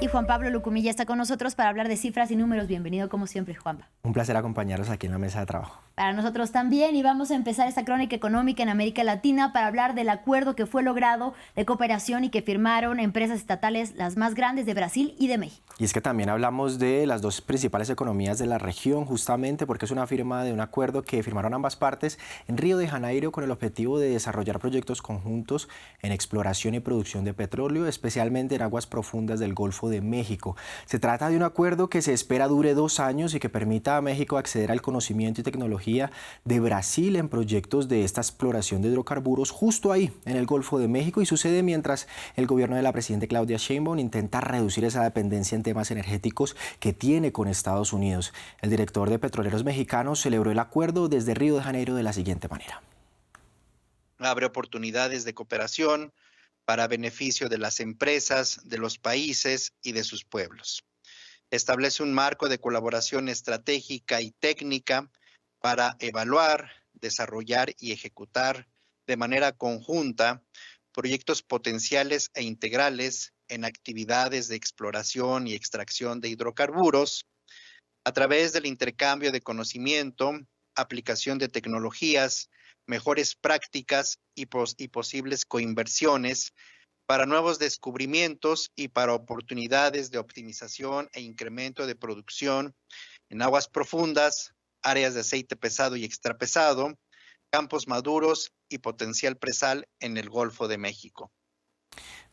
Y Juan Pablo Lucumilla está con nosotros para hablar de cifras y números. Bienvenido como siempre, Juanpa. Un placer acompañarlos aquí en la mesa de trabajo. Para nosotros también, y vamos a empezar esta crónica económica en América Latina para hablar del acuerdo que fue logrado de cooperación y que firmaron empresas estatales las más grandes de Brasil y de México. Y es que también hablamos de las dos principales economías de la región, justamente porque es una firma de un acuerdo que firmaron ambas partes en Río de Janeiro con el objetivo de desarrollar proyectos conjuntos en exploración y producción de petróleo, especialmente en aguas profundas del Golfo de México. Se trata de un acuerdo que se espera dure 2 años y que permita a México acceder al conocimiento y tecnología de Brasil en proyectos de esta exploración de hidrocarburos justo ahí, en el Golfo de México, y sucede mientras el gobierno de la presidenta Claudia Sheinbaum intenta reducir esa dependencia en temas energéticos que tiene con Estados Unidos. El director de Petroleros Mexicanos celebró el acuerdo desde Río de Janeiro de la siguiente manera. Abre oportunidades de cooperación para beneficio de las empresas, de los países y de sus pueblos. Establece un marco de colaboración estratégica y técnica para evaluar, desarrollar y ejecutar de manera conjunta proyectos potenciales e integrales en actividades de exploración y extracción de hidrocarburos a través del intercambio de conocimiento, aplicación de tecnologías, mejores prácticas y posibles coinversiones para nuevos descubrimientos y para oportunidades de optimización e incremento de producción en aguas profundas, áreas de aceite pesado y extrapesado, campos maduros y potencial presal en el Golfo de México.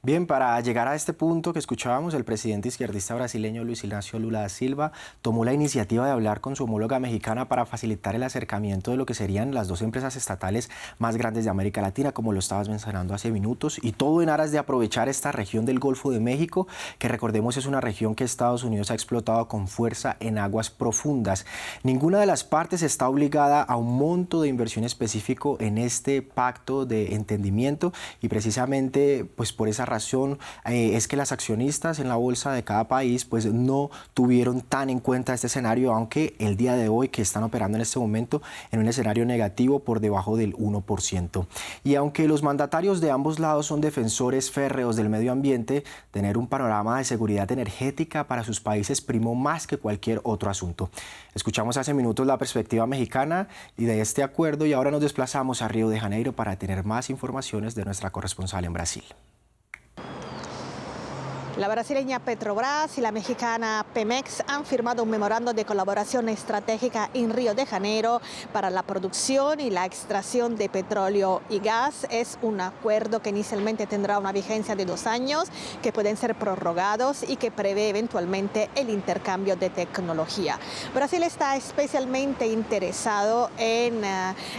Bien, para llegar a este punto que escuchábamos, el presidente izquierdista brasileño Luis Ignacio Lula da Silva tomó la iniciativa de hablar con su homóloga mexicana para facilitar el acercamiento de lo que serían las dos empresas estatales más grandes de América Latina, como lo estabas mencionando hace minutos, y todo en aras de aprovechar esta región del Golfo de México, que recordemos es una región que Estados Unidos ha explotado con fuerza en aguas profundas. Ninguna de las partes está obligada a un monto de inversión específico en este pacto de entendimiento, y precisamente pues por esa razón es que las accionistas en la bolsa de cada país pues no tuvieron tan en cuenta este escenario, aunque el día de hoy que están operando en este momento en un escenario negativo por debajo del 1%. Y aunque los mandatarios de ambos lados son defensores férreos del medio ambiente, tener un panorama de seguridad energética para sus países primó más que cualquier otro asunto. Escuchamos hace minutos la perspectiva mexicana y de este acuerdo, y ahora nos desplazamos a Río de Janeiro para tener más informaciones de nuestra corresponsal en Brasil. La brasileña Petrobras y la mexicana Pemex han firmado un memorando de colaboración estratégica en Río de Janeiro para la producción y la extracción de petróleo y gas. Es un acuerdo que inicialmente tendrá una vigencia de 2 años, que pueden ser prorrogados y que prevé eventualmente el intercambio de tecnología. Brasil está especialmente interesado en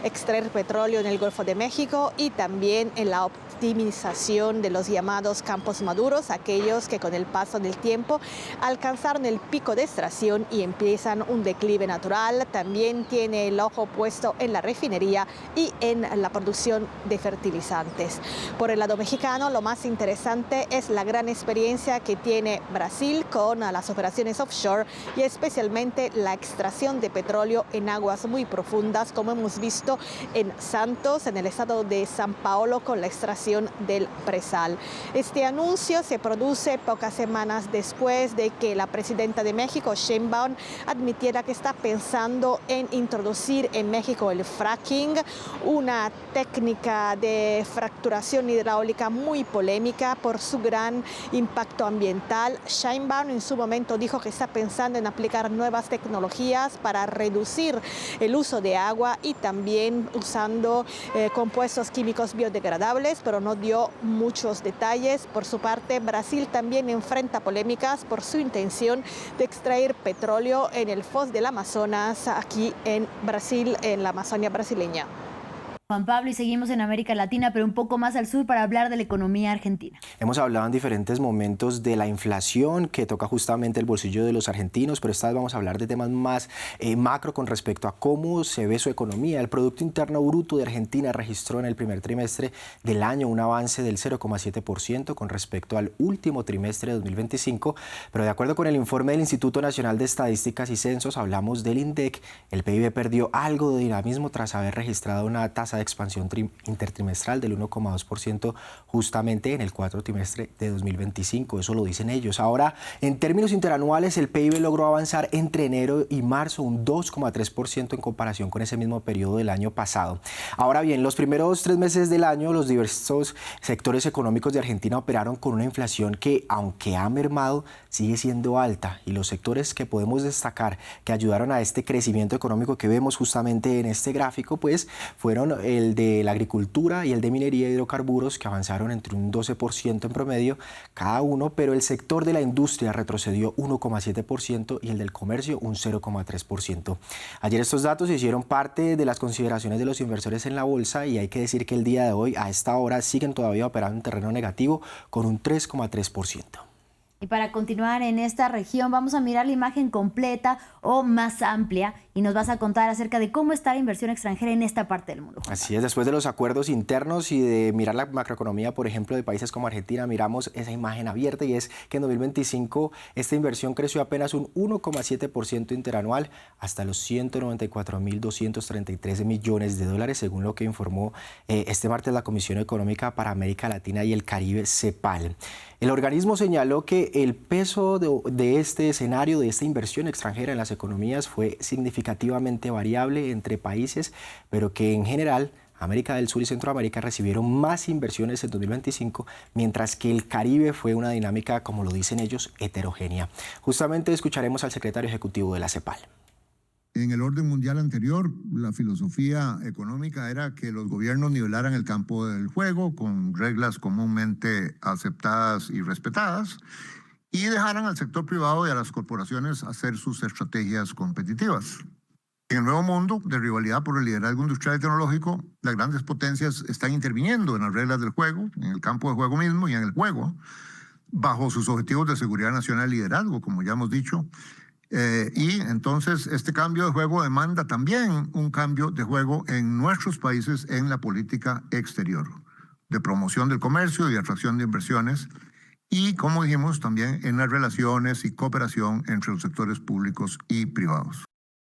extraer petróleo en el Golfo de México y también en la optimización de los llamados campos maduros, aquellos que con el paso del tiempo alcanzaron el pico de extracción y empiezan un declive natural. También tiene el ojo puesto en la refinería y en la producción de fertilizantes. Por el lado mexicano, lo más interesante es la gran experiencia que tiene Brasil con las operaciones offshore y especialmente la extracción de petróleo en aguas muy profundas, como hemos visto en Santos, en el estado de San Paulo, con la extracción del presal. Este anuncio se produce pocas semanas después de que la presidenta de México, Sheinbaum, admitiera que está pensando en introducir en México el fracking, una técnica de fracturación hidráulica muy polémica por su gran impacto ambiental. Sheinbaum en su momento dijo que está pensando en aplicar nuevas tecnologías para reducir el uso de agua y también usando compuestos químicos biodegradables, pero no dio muchos detalles. Por su parte, Brasil también enfrenta polémicas por su intención de extraer petróleo en el foz del Amazonas, aquí en Brasil, en la Amazonia brasileña. Juan Pablo, y seguimos en América Latina, pero un poco más al sur para hablar de la economía argentina. Hemos hablado en diferentes momentos de la inflación que toca justamente el bolsillo de los argentinos, pero esta vez vamos a hablar de temas más macro con respecto a cómo se ve su economía. El Producto Interno Bruto de Argentina registró en el primer trimestre del año un avance del 0,7% con respecto al último trimestre de 2025, pero de acuerdo con el informe del Instituto Nacional de Estadísticas y Censos, hablamos del INDEC, el PIB perdió algo de dinamismo tras haber registrado una tasa tasa de expansión intertrimestral del 1,2% justamente en el cuarto trimestre de 2025, eso lo dicen ellos. Ahora, en términos interanuales, el PIB logró avanzar entre enero y marzo un 2,3% en comparación con ese mismo periodo del año pasado. Ahora bien, los primeros 3 meses del año, los diversos sectores económicos de Argentina operaron con una inflación que, aunque ha mermado, sigue siendo alta, y los sectores que podemos destacar que ayudaron a este crecimiento económico que vemos justamente en este gráfico, pues fueron el de la agricultura y el de minería y hidrocarburos, que avanzaron entre un 12% en promedio cada uno, pero el sector de la industria retrocedió 1,7% y el del comercio un 0,3%. Ayer estos datos hicieron parte de las consideraciones de los inversores en la bolsa, y hay que decir que el día de hoy, a esta hora, siguen todavía operando en terreno negativo con un 3,3%. Y para continuar en esta región, vamos a mirar la imagen completa o más amplia, y nos vas a contar acerca de cómo está la inversión extranjera en esta parte del mundo. Así es, después de los acuerdos internos y de mirar la macroeconomía, por ejemplo, de países como Argentina, miramos esa imagen abierta, y es que en 2025 esta inversión creció apenas un 1,7% interanual hasta los 194.233 millones de dólares, según lo que informó este martes la Comisión Económica para América Latina y el Caribe, CEPAL. El organismo señaló que el peso de este escenario, de esta inversión extranjera en las economías, fue significativamente variable entre países, pero que en general América del Sur y Centroamérica recibieron más inversiones en 2025, mientras que el Caribe fue una dinámica, como lo dicen ellos, heterogénea. Justamente escucharemos al secretario ejecutivo de la CEPAL. En el orden mundial anterior, la filosofía económica era que los gobiernos nivelaran el campo del juego con reglas comúnmente aceptadas y respetadas, y dejaran al sector privado y a las corporaciones hacer sus estrategias competitivas. En el nuevo mundo de rivalidad por el liderazgo industrial y tecnológico, las grandes potencias están interviniendo en las reglas del juego, en el campo de juego mismo y en el juego, bajo sus objetivos de seguridad nacional y liderazgo, como ya hemos dicho. Y entonces este cambio de juego demanda también un cambio de juego en nuestros países en la política exterior, de promoción del comercio y de atracción de inversiones, y, como dijimos, también en las relaciones y cooperación entre los sectores públicos y privados.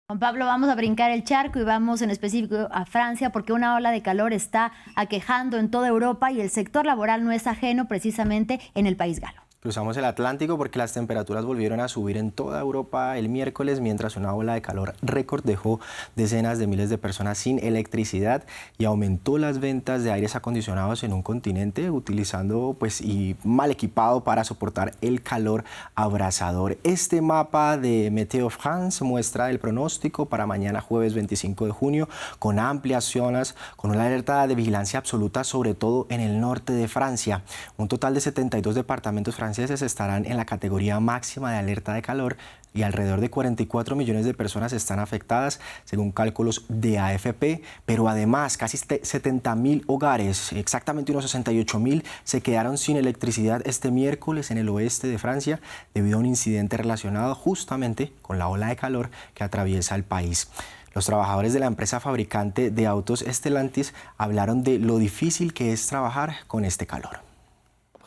Juan Pablo, vamos a brincar el charco y vamos en específico a Francia, porque una ola de calor está aquejando en toda Europa y el sector laboral no es ajeno precisamente en el país galo. Cruzamos el Atlántico porque las temperaturas volvieron a subir en toda Europa el miércoles, mientras una ola de calor récord dejó decenas de miles de personas sin electricidad y aumentó las ventas de aires acondicionados en un continente utilizando y mal equipado para soportar el calor abrasador. Este mapa de Météo France muestra el pronóstico para mañana jueves 25 de junio con amplias zonas, con una alerta de vigilancia absoluta, sobre todo en el norte de Francia. Un total de 72 departamentos franceses estarán en la categoría máxima de alerta de calor, y alrededor de 44 millones de personas están afectadas, según cálculos de AFP, pero además casi 70.000 hogares, exactamente unos 68.000, se quedaron sin electricidad este miércoles en el oeste de Francia debido a un incidente relacionado justamente con la ola de calor que atraviesa el país. Los trabajadores de la empresa fabricante de autos Stellantis hablaron de lo difícil que es trabajar con este calor.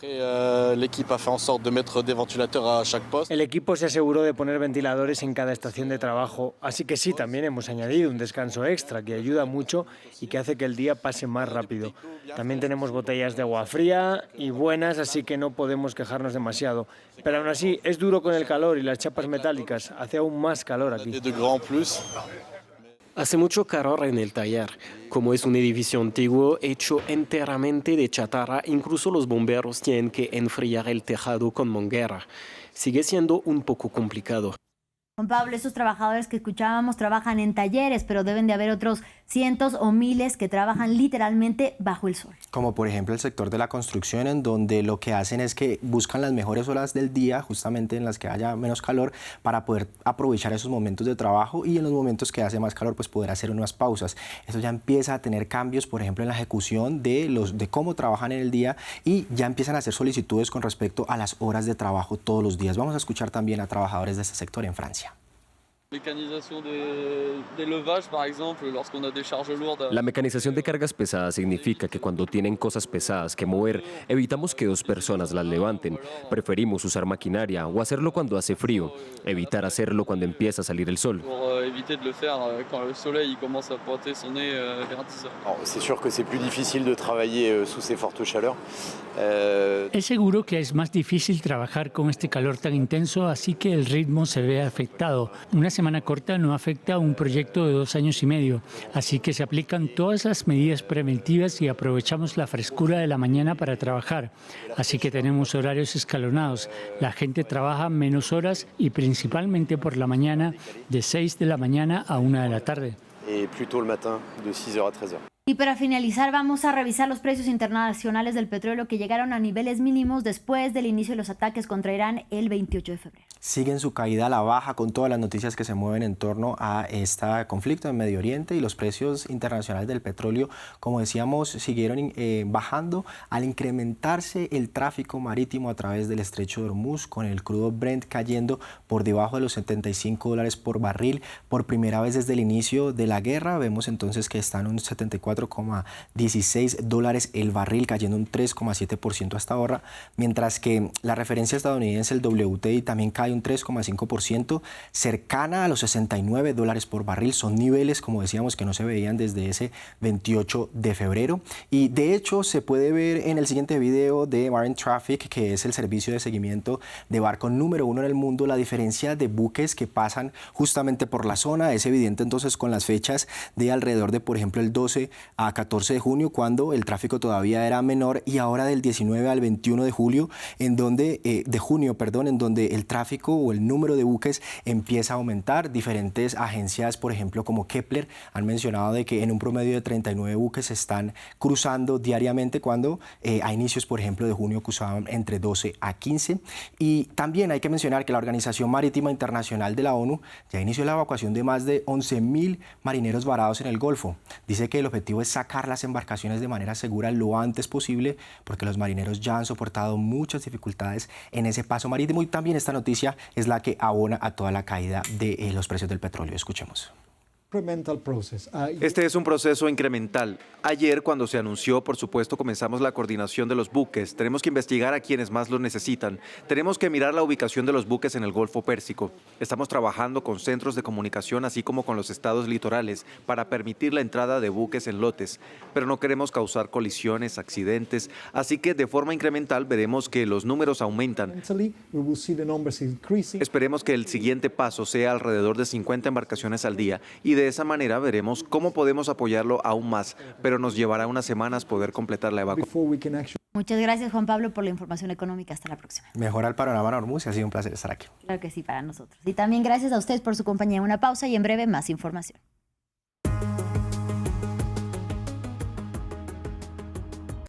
El equipo se aseguró de poner ventiladores en cada estación de trabajo, así que sí, también hemos añadido un descanso extra que ayuda mucho y que hace que el día pase más rápido. También tenemos botellas de agua fría y buenas, así que no podemos quejarnos demasiado. Pero aún así, es duro con el calor y las chapas metálicas, hace aún más calor aquí. Hace mucho calor en el taller. Como es un edificio antiguo hecho enteramente de chatarra, incluso los bomberos tienen que enfriar el tejado con manguera. Sigue siendo un poco complicado. Juan Pablo, estos trabajadores que escuchábamos trabajan en talleres, pero deben de haber otros cientos o miles que trabajan literalmente bajo el sol. Como por ejemplo el sector de la construcción, en donde lo que hacen es que buscan las mejores horas del día, justamente en las que haya menos calor, para poder aprovechar esos momentos de trabajo, y en los momentos que hace más calor pues poder hacer unas pausas. Eso ya empieza a tener cambios, por ejemplo, en la ejecución de cómo trabajan en el día, y ya empiezan a hacer solicitudes con respecto a las horas de trabajo todos los días. Vamos a escuchar también a trabajadores de este sector en Francia. La mecanización de cargas pesadas significa que cuando tienen cosas pesadas que mover, evitamos que 2 personas las levanten. Preferimos usar maquinaria o hacerlo cuando hace frío, evitar hacerlo cuando empieza a salir el sol. Es seguro que es más difícil trabajar con este calor tan intenso, así que el ritmo se ve afectado. Una semana corta no afecta a un proyecto de 2 años y medio, así que se aplican todas las medidas preventivas y aprovechamos la frescura de la mañana para trabajar. Así que tenemos horarios escalonados. La gente trabaja menos horas y principalmente por la mañana, de 6 de la mañana a 1 de la tarde. Y para finalizar, vamos a revisar los precios internacionales del petróleo que llegaron a niveles mínimos después del inicio de los ataques contra Irán el 28 de febrero. Siguen su caída a la baja con todas las noticias que se mueven en torno a este conflicto en Medio Oriente, y los precios internacionales del petróleo, como decíamos, siguieron bajando al incrementarse el tráfico marítimo a través del estrecho de Hormuz, con el crudo Brent cayendo por debajo de los $75 por barril por primera vez desde el inicio de la guerra. Vemos entonces que están en un $74,16 el barril, cayendo un 3,7% hasta ahora, mientras que la referencia estadounidense, el WTI, también cae un 3,5%, cercana a los $69 por barril. Son niveles, como decíamos, que no se veían desde ese 28 de febrero. Y de hecho se puede ver en el siguiente video de Marine Traffic, que es el servicio de seguimiento de barco número 1 en el mundo, la diferencia de buques que pasan justamente por la zona. Es evidente entonces con las fechas de alrededor de, por ejemplo, el 12 a 14 de junio, cuando el tráfico todavía era menor, y ahora del 19 al 21 de junio, en donde el tráfico o el número de buques empieza a aumentar. Diferentes agencias, por ejemplo, como Kepler, han mencionado de que en un promedio de 39 buques se están cruzando diariamente, cuando a inicios, por ejemplo, de junio cruzaban entre 12 a 15. Y también hay que mencionar que la Organización Marítima Internacional de la ONU ya inició la evacuación de más de 11.000 marineros varados en el Golfo. Dice que el objetivo es sacar las embarcaciones de manera segura lo antes posible, porque los marineros ya han soportado muchas dificultades en ese paso marítimo. Y también esta noticia es la que abona a toda la caída de los precios del petróleo. Escuchemos. Este es un proceso incremental. Ayer, cuando se anunció, por supuesto, comenzamos la coordinación de los buques. Tenemos que investigar a quienes más lo necesitan. Tenemos que mirar la ubicación de los buques en el Golfo Pérsico. Estamos trabajando con centros de comunicación, así como con los estados litorales, para permitir la entrada de buques en lotes. Pero no queremos causar colisiones, accidentes, así que de forma incremental veremos que los números aumentan. Esperemos que el siguiente paso sea alrededor de 50 embarcaciones al día, y de esa manera veremos cómo podemos apoyarlo aún más, pero nos llevará unas semanas poder completar la evacuación. Muchas gracias, Juan Pablo, por la información económica. Hasta la próxima. Mejora el panorama en Hormuz, y ha sido un placer estar aquí. Claro que sí, para nosotros. Y también gracias a ustedes por su compañía. Una pausa y en breve más información.